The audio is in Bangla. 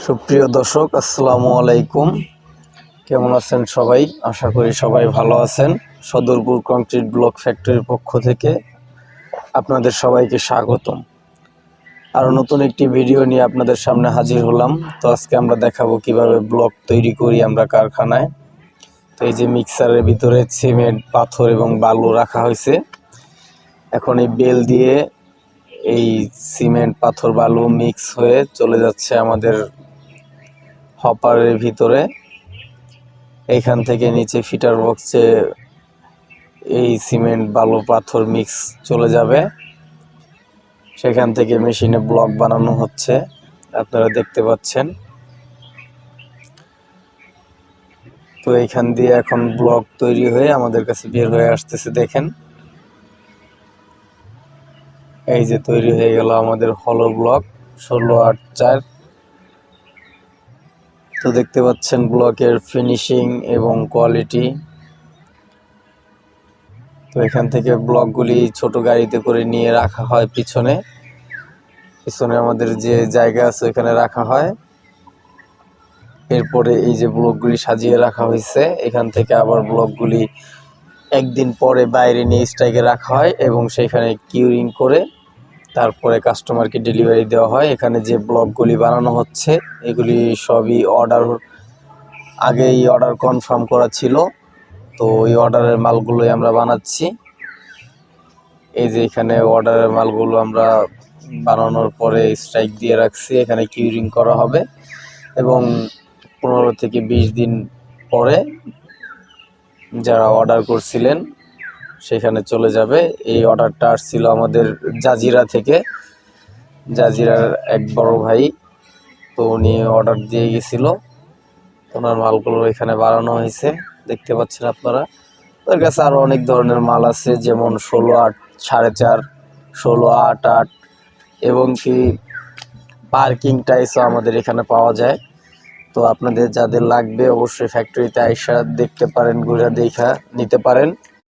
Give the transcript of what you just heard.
সুপ্রিয় দর্শক, আসসালামু আলাইকুম। কেমন আছেন সবাই? আশা করি সবাই ভালো আছেন। সদরপুর কংক্রিট ব্লক ফ্যাক্টরির পক্ষ থেকে আপনাদের সবাইকে স্বাগতম। আরও নতুন একটি ভিডিও নিয়ে আপনাদের সামনে হাজির হলাম। তো আজকে আমরা দেখাবো কিভাবে ব্লক তৈরি করি আমরা কারখানায়। তো এই যে মিক্সারের ভিতরে সিমেন্ট, পাথর এবং বালু রাখা হয়েছে। এখন এই বেল দিয়ে এই সিমেন্ট, পাথর, বালু মিক্স হয়ে চলে যাচ্ছে আমাদের হপারের ভিতরে। এইখান থেকে নিচে ফিটার বক্সে এই সিমেন্ট, বালু, পাথর মিক্স চলে যাবে। সেখান থেকে মেশিনে ব্লক বানানো হচ্ছে, আপনারা দেখতে পাচ্ছেন। তো এইখান দিয়ে এখন ব্লক তৈরি হয়ে আমাদের কাছে বের হয়ে আসতেছে। দেখেন, এই যে তৈরি হয়ে গেল আমাদের হলো ব্লক 16/8-4। তো দেখতে পাচ্ছেন ব্লকের ফিনিশিং এবং কোয়ালিটি। তো এখান থেকে ব্লকগুলি ছোট গাড়িতে করে নিয়ে রাখা হয় পিছনে আমাদের যে জায়গা আছে ওখানে রাখা হয়। এরপরে এই যে ব্লকগুলি সাজিয়ে রাখা হয়েছে, এখান থেকে আবার ব্লকগুলি একদিন পরে বাইরে নিয়ে স্ট্রাইকে রাখা হয় এবং সেখানে কিউরিং করে তারপরে কাস্টমারকে ডেলিভারি দেওয়া হয়। এখানে যে ব্লকগুলি বানানো হচ্ছে এগুলি সবই আগেই অর্ডার কনফার্ম করা ছিল। তো ওই অর্ডারের মালগুলোই আমরা বানাচ্ছি। এই যে এখানে অর্ডারের মালগুলো আমরা বানানোর পরে স্ট্রাইক দিয়ে রাখছি, এখানে কিউরিং করা হবে এবং 15 থেকে 20 দিন পরে যারা অর্ডার করছিলেন সেখানে চলে যাবে। এই অর্ডারটা আসছিল আমাদের জাজিরা থেকে, জাজিরার এক বড় ভাই। তো উনি অর্ডার দিয়ে গেছিল, ওনার মালগুলো এখানে বানানো হয়েছে, দেখতে পাচ্ছেন আপনারা। ওর কাছে আরও অনেক ধরনের মাল আছে, যেমন 16/8-4.5, 16/8-8 এবং কি পার্কিং টাইসও আমাদের এখানে পাওয়া যায়। তো আপনাদের যাদের লাগবে অবশ্যই ফ্যাক্টরিতে আইসা দেখতে পারেন, ঘুরে দেখা নিতে পারেন।